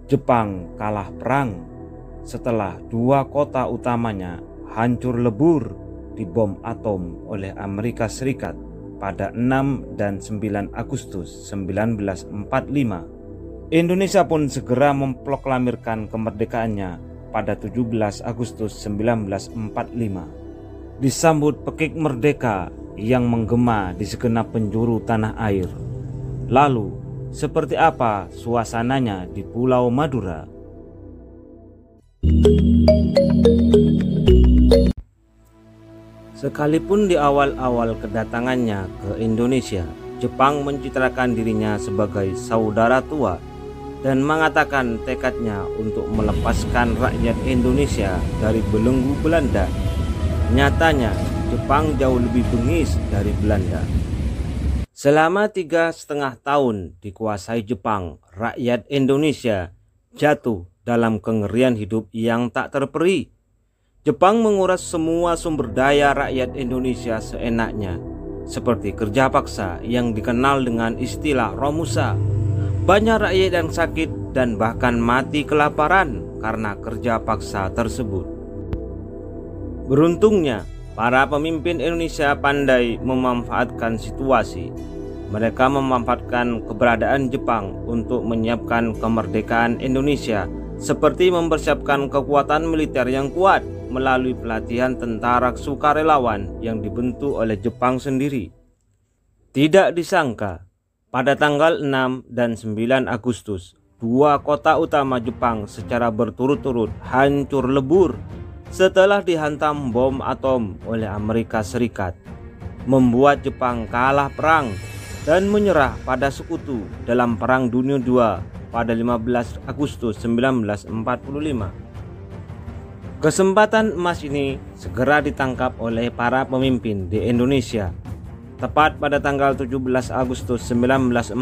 Jepang kalah perang setelah dua kota utamanya hancur lebur dibom atom oleh Amerika Serikat pada 6 dan 9 Agustus 1945. Indonesia pun segera memproklamirkan kemerdekaannya pada 17 Agustus 1945. Disambut pekik merdeka yang menggema di segenap penjuru tanah air. Lalu, seperti apa suasananya di Pulau Madura? Sekalipun di awal-awal kedatangannya ke Indonesia, Jepang mencitrakan dirinya sebagai saudara tua dan mengatakan tekadnya untuk melepaskan rakyat Indonesia dari belenggu Belanda. Nyatanya, Jepang jauh lebih bengis dari Belanda. Selama 3,5 tahun dikuasai Jepang, rakyat Indonesia jatuh dalam kengerian hidup yang tak terperi. Jepang menguras semua sumber daya rakyat Indonesia seenaknya, seperti kerja paksa yang dikenal dengan istilah romusa. Banyak rakyat yang sakit dan bahkan mati kelaparan karena kerja paksa tersebut. Beruntungnya, para pemimpin Indonesia pandai memanfaatkan situasi. Mereka memanfaatkan keberadaan Jepang untuk menyiapkan kemerdekaan Indonesia, seperti mempersiapkan kekuatan militer yang kuat melalui pelatihan tentara sukarelawan yang dibentuk oleh Jepang sendiri. Tidak disangka, pada tanggal 6 dan 9 Agustus, dua kota utama Jepang secara berturut-turut hancur lebur setelah dihantam bom atom oleh Amerika Serikat, membuat Jepang kalah perang dan menyerah pada sekutu dalam Perang Dunia II pada 15 Agustus 1945. Kesempatan emas ini segera ditangkap oleh para pemimpin di Indonesia. Tepat pada tanggal 17 Agustus 1945,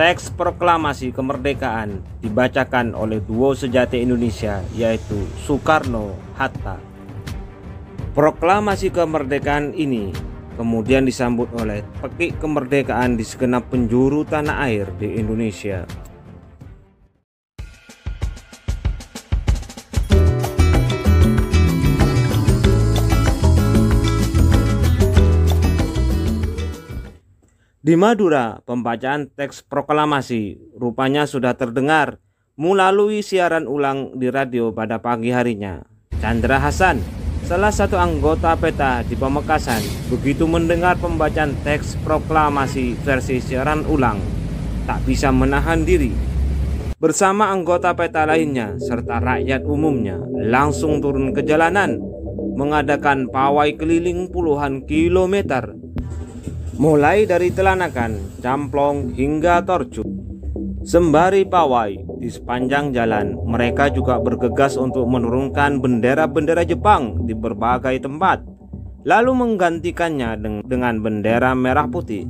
teks proklamasi kemerdekaan dibacakan oleh duo sejati Indonesia, yaitu Soekarno-Hatta. Proklamasi kemerdekaan ini kemudian disambut oleh pekik kemerdekaan di segenap penjuru tanah air di Indonesia. Di Madura, pembacaan teks proklamasi rupanya sudah terdengar melalui siaran ulang di radio pada pagi harinya. Chandra Hasan, salah satu anggota PETA di Pamekasan, begitu mendengar pembacaan teks proklamasi versi siaran ulang, tak bisa menahan diri. Bersama anggota PETA lainnya serta rakyat umumnya langsung turun ke jalanan, mengadakan pawai keliling puluhan kilometer, mulai dari Telanakan, Camplong hingga Torju. Sembari pawai di sepanjang jalan, mereka juga bergegas untuk menurunkan bendera-bendera Jepang di berbagai tempat, lalu menggantikannya dengan bendera merah putih.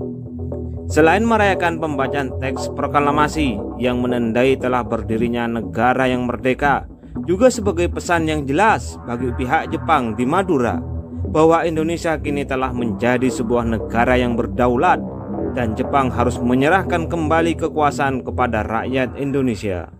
Selain merayakan pembacaan teks proklamasi yang menandai telah berdirinya negara yang merdeka, juga sebagai pesan yang jelas bagi pihak Jepang di Madura bahwa Indonesia kini telah menjadi sebuah negara yang berdaulat dan Jepang harus menyerahkan kembali kekuasaan kepada rakyat Indonesia.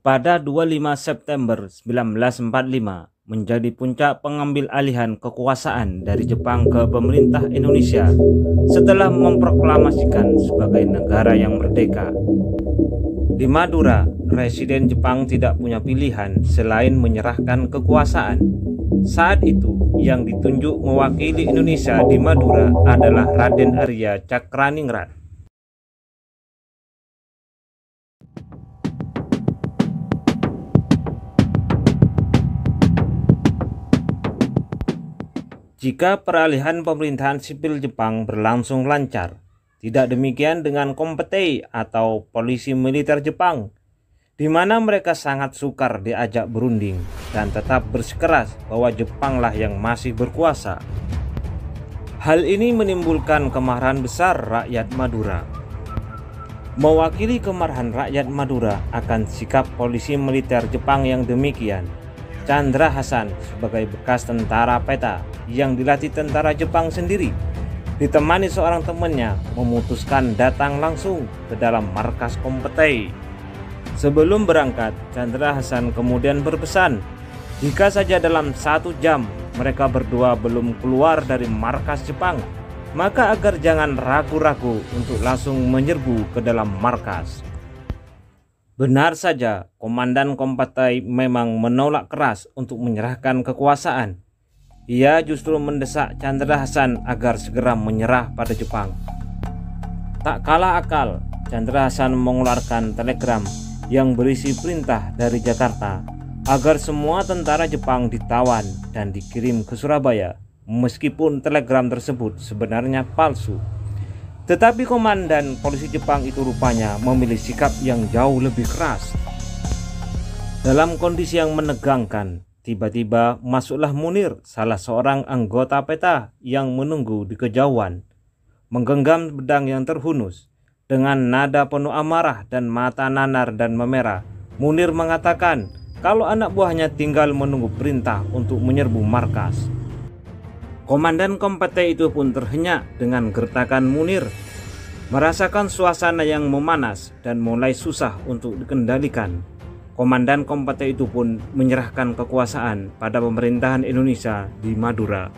Pada 25 September 1945 menjadi puncak pengambil alihan kekuasaan dari Jepang ke pemerintah Indonesia setelah memproklamasikan sebagai negara yang merdeka. Di Madura, Residen Jepang tidak punya pilihan selain menyerahkan kekuasaan. Saat itu, yang ditunjuk mewakili Indonesia di Madura adalah Raden Arya Cakraningrat. Jika peralihan pemerintahan sipil Jepang berlangsung lancar, tidak demikian dengan Kompete atau polisi militer Jepang, di mana mereka sangat sukar diajak berunding dan tetap bersikeras bahwa Jepanglah yang masih berkuasa. Hal ini menimbulkan kemarahan besar rakyat Madura. Mewakili kemarahan rakyat Madura akan sikap polisi militer Jepang yang demikian, Chandra Hasan sebagai bekas tentara PETA yang dilatih tentara Jepang sendiri, ditemani seorang temannya, memutuskan datang langsung ke dalam markas Kompete. Sebelum berangkat, Chandra Hasan kemudian berpesan, jika saja dalam 1 jam mereka berdua belum keluar dari markas Jepang, maka agar jangan ragu-ragu untuk langsung menyerbu ke dalam markas. Benar saja, Komandan Kompete memang menolak keras untuk menyerahkan kekuasaan. Ia justru mendesak Chandra Hasan agar segera menyerah pada Jepang. Tak kalah akal, Chandra Hasan mengeluarkan telegram yang berisi perintah dari Jakarta agar semua tentara Jepang ditawan dan dikirim ke Surabaya, meskipun telegram tersebut sebenarnya palsu. Tetapi komandan polisi Jepang itu rupanya memilih sikap yang jauh lebih keras. Dalam kondisi yang menegangkan, tiba-tiba masuklah Munir, salah seorang anggota PETA yang menunggu di kejauhan. Menggenggam pedang yang terhunus, dengan nada penuh amarah dan mata nanar dan memerah, Munir mengatakan kalau anak buahnya tinggal menunggu perintah untuk menyerbu markas. Komandan Kompete itu pun terhenyak dengan gertakan Munir, merasakan suasana yang memanas dan mulai susah untuk dikendalikan. Komandan Kompete itu pun menyerahkan kekuasaan pada pemerintahan Indonesia di Madura.